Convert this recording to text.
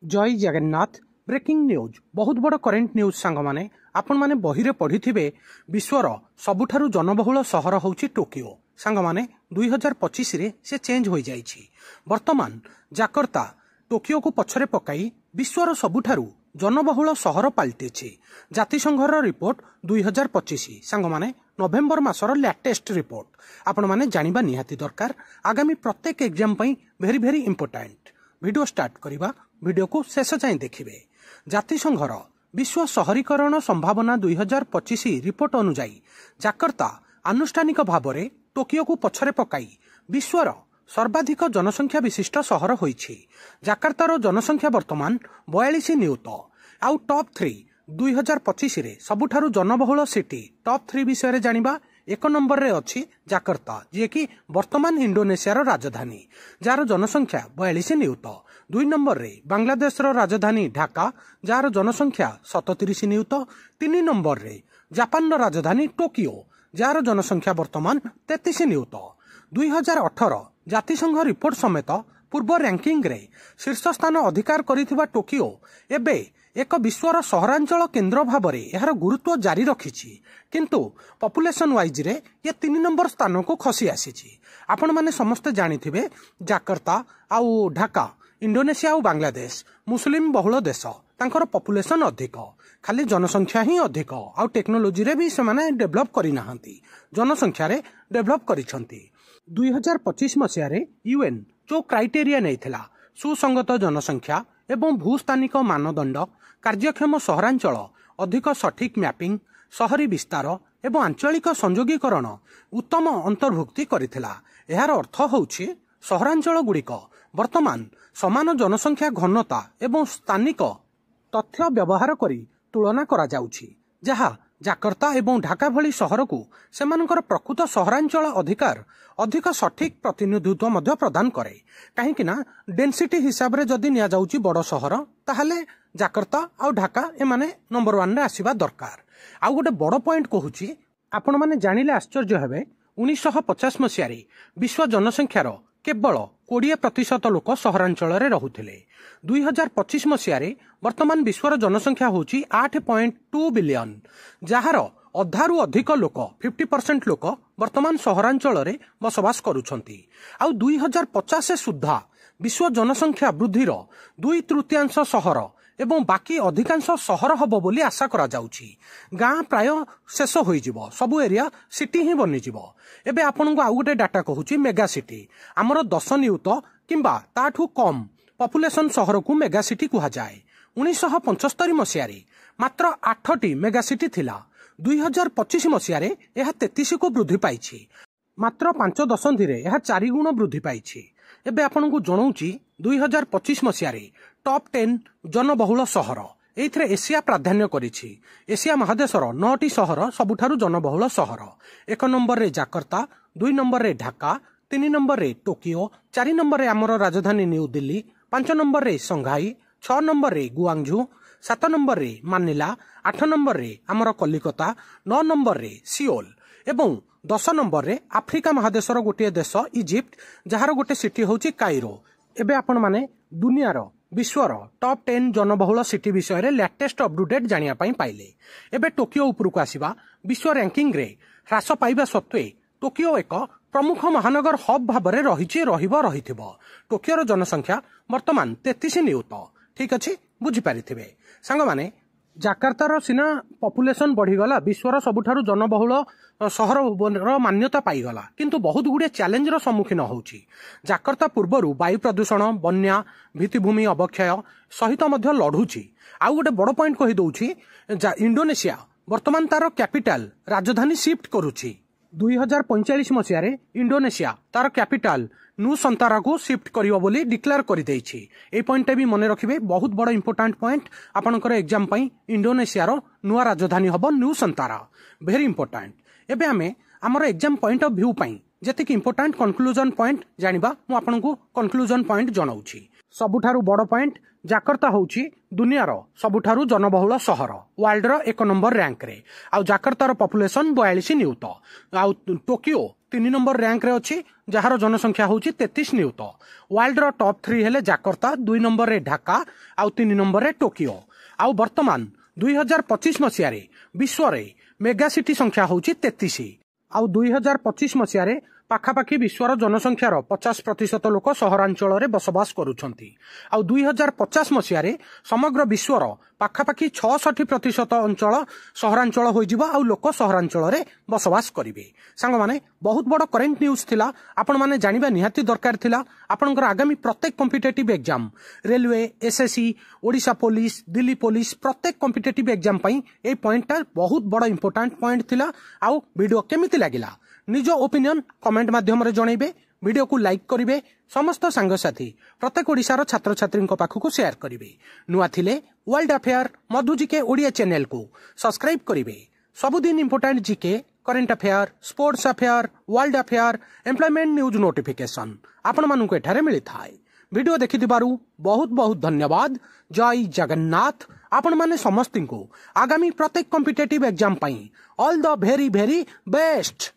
जय Jagannath. Breaking news बहुत बड़ करेन्ट न्यूज सांग माने आपण माने बहिरे पढ़ी विश्वर सबुठारु जनबहुल सहर होउची टोकियो। सांग माने 2025 रे से चेंज हो जाइछि। वर्तमान जाकर्ता टोकियो को पछरे पकाई विश्वर सबुठारु जनबहुल सहर पलटिछि। जातिसंघर रिपोर्ट 2025 सांग माने नवेम्बर मासर लेटेस्ट रिपोर्ट आपण माने जानिबा निहाती दरकार। आगामी प्रत्येक एग्जाम पई भेरी भेरी इंपोर्टेंट। वीडियो स्टार्ट करिबा, वीडियो को शेष जाए देखिबे। जातिसंघर विश्व शहरीकरण संभावना 2025 रिपोर्ट अनुसार जाकर्ता आनुष्ठानिक भाव में टोकियो को पछरे पकाई विश्वर सर्वाधिक जनसंख्या विशिष्ट सहर होइछि। जाकर्तार जनसंख्या वर्तमान 42 नियुत। आउ टॉप 3 2025 रे सबुठारु जनबहुल सिटी टॉप 3 विषय जानिबा। 1 नंबर रे अछि जाकर्ता, जे कि वर्तमान इंडोनेशियार राजधानी, जार जनसंख्या 42 नियुत। 2 नंबर रे बांग्लादेश राजधानी ढाका, जार जनसंख्या 37 नियुत। 3 नंबर रे जापान राजधानी टोकियो, जार जनसंख्या वर्तमान 33 नियुत। 2018 जातिसंघ रिपोर्ट समेत पूर्व रैंकिंग रे शीर्ष स्थान अधिकार करिथिबा टोकियो एबे एक विश्वर सहरांचल केन्द्र भाव में यार गुरुत्व जारी रखिछि, किंतु पॉपुलेशन वाइज रे ये 3 नंबर स्थान को खसी आसीछि। आपण माने समस्ते जानिथिबे जाकर्ता आउ ढाका इंडोनेशिया और बांग्लादेश मुस्लिम बहुल देश, तांकर पॉपुलेशन अधिक, खाली जनसंख्या ही अधिक। आउ टेक्नोलोजी रे भी से माने डेवलप करि नाहंती, जनसंख्या रे डेवलप करिसंती। 2025 मसिया रे यूएन जो क्राइटेरिया नैथिला सुसंगत जनसंख्या एवं भूस्थानिक मानदंड, कार्यक्षम सहरांचल, अधिक सठिक मैपिंग, शहरी विस्तार एवं आंचलिक संयोगीकरण उत्तम अंतर्भुक्ति करिथिला। एहार अर्थ होउछि सहरांचल गुड़िक वर्तमान समान जनसंख्या घनता एवं स्थानिक तथ्य व्यवहार करी तुलना करा जाउछि, जहा जाकर्ता एवं ढाका भली सहर को सेमानकर प्रकृत सहरांचल अधिकार अधिक सठिक प्रतिनिधित्व मध्य प्रदान करे। कहीं ना डेंसिटी हिसाब रे जदि निया जाउछि बड़ सहर, ताहले जाकर्ता आ ढाका एमाने नंबर 1 रे आसीबा दरकार। आ गोटे बड़ पॉइंट कहूछि, आपण माने जानिले आश्चर्य हेबे। 1950 मसिया रे विश्व जनसंख्यार केवल 20% लोक सहरांचल रे रहुथिले। 2025 मसिया रे वर्तमान विश्वर जनसंख्या होची 8.2 बिलियन, जार अधारु अधिक लोक 50% लोक वर्तमान सहरांचल रे बसवास करुछंती। आउ 2050 सुद्धा विश्व जनसंख्या वृद्धिर 2/3 सहर एवं बाकी अधिकांश सहर हबो बोली आशा करा जाउछि। गाँ प्राय शेष होई जिवो, सबु एरिया सिटी ही बनि जिवो। एबे आपनको आउ गोटे डाटा कहूछि मेगा सिटी। हमर 10 नियुत किंबा ताठू कम पॉपुलेशन सहर को मेगा सिटी कुहा जाए। 1975 मसिया रे मात्र 8टी मेगा सिटी थिला। 2025 मसिया रे यह 33 को वृद्धि पाइछि। मात्र 5 दशंधि रे यह 4 गुण वृद्धि पाइछि। एबे आपनको जणाउछि 2025 मसिया रे टॉप 10 जनबहुल सहर, एथिरे एशिया प्राधान्य करिछि। एशिया महादेशर 9टी सहर सबुठारु जनबहुल सहर। 1 नंबर रे जाकर्ता, 2 नंबर रे ढाका, 3 नंबर रे टोकियो, 4 नंबर रे हमर राजधानी न्यू दिल्ली, 5 नंबर रे संघाई, 6 नंबर रे गुआंगझू, 7 नंबर रे मानिला, 8 नंबर रे हमर कलिकता, 9 नंबर रे सिओल एवं 10 नंबर रे आफ्रिका महादेशर गोटे देश इजिप्ट, जहार गोटे सिटी होची काइरो। एबे आपण माने दुनियार विश्वर टॉप 10 जनबहुल सिटी विषय रे लेटेस्ट अपडेट जानिया पई पाइले। एबे टोकियो उपरକୁ आसीबा। विश्व रैंकिंग रे ह्रास पाइबा सत्वे टोकियो एक प्रमुख महानगर हब भाव में रहिथिबो। टोकियोर जनसंख्या वर्तमान 33 नियुत। ठीक अछि, बुझी पारिथिबे सांग माने। जाकर्तार सिना पॉपुलेशन बढ़ीगला, विश्वर सबुठारु जनबहुल सहर मान्यता पाईगला, किंतु बहुत गुड़े चैलेंज रो सम्मुखीन होउछि। जाकर्ता पूर्वरु वायु प्रदूषण, बन्या, भित्तिभूमि अवक्षय सहित मध्य लढुछि। आउ गोटे बड़ पॉइंट कहि दउछि, इंडोनेशिया वर्तमान तार कैपिटल राजधानी शिफ्ट करुछि। 2045 मसिया रे इंडोनेशिया तार कैपिटल नुसंतारा को शिफ्ट करियो बोली डिक्लेयर करि दैछि। ए पॉइंट भी मने रखिबे, बहुत बड़ इंपोर्टेंट पॉइंट आपनकर एग्जाम पई। इंडोनेशिया रो नुआ राजधानी हबो नुसंतारा, वेरी इंपोर्टेंट। एबे हमें हमर एग्जाम पॉइंट ऑफ व्यू पई जति कि इंपोर्टेंट कंक्लूजन पॉइंट जानिबा, मु आपनको कंक्लूजन पॉइंट जणाउछि। सबुठारु बड़ पॉइंट जाकर्ता होउची दुनियार सबुठारु जनबहुल सहर वर्ल्ड रो 1 नंबर रैंक रे आउ जाकर्तार पॉपुलेशन 42 नियुत आउ टोकियो 3 नंबर रैंक रे अछि जहार जनसंख्या होउची 33 नियुत वर्ल्ड रो टॉप 3 हेले जाकर्ता 2 नंबर रे ढाका आउ 3 नंबर रे टोकियो आउ वर्तमान 2025 मसिया रे विश्व रे मेगा सिटी संख्या होउची 33 आउ 2025 मसिया रे पाखापाखि विश्वर जनसंख्यार 50% लोक सहरांचल रे बसवास करुछंती आउ 2050 मसिया रे समग्र विश्वर पाखापाखि 66% अंचल सहरांचल होई जिवो आउ लोक सहरांचल रे बसवास करिवे। सांग माने बहुत बड़ करेंट न्यूज थिला आपण माने जानिबा निहाती दरकार थिला आपनकर आगामी प्रत्येक competitive exam railway SSC Odisha police Delhi police प्रत्येक कॉम्पिटिटिव एग्जाम पई ए पॉइंटटा बहुत बड़ इंपोर्टेंट पॉइंट थिला आउ वीडियो केमिति लागिला निज ओपिनियन कमेंट माध्यम रे जणैबे वीडियो को लाइक करिवे समस्त सांगसाथी प्रत्येक ओडिशार छात्र छात्री पाखक शेयर करिवे नुआ थिले वर्ल्ड अफेयर मधु जीके ओडिया चैनल को सब्सक्राइब करिवे सबुदिन important GK current affair sports affair world affair employment news notification आपण मानक एठारे मिली थाए वीडियो देखिथिबारु बहुत बहुत धन्यवाद। जय जगन्नाथ। आपण माने समस्त को आगामी प्रत्येक कॉम्पिटिटिव एग्जाम पई all the very very best.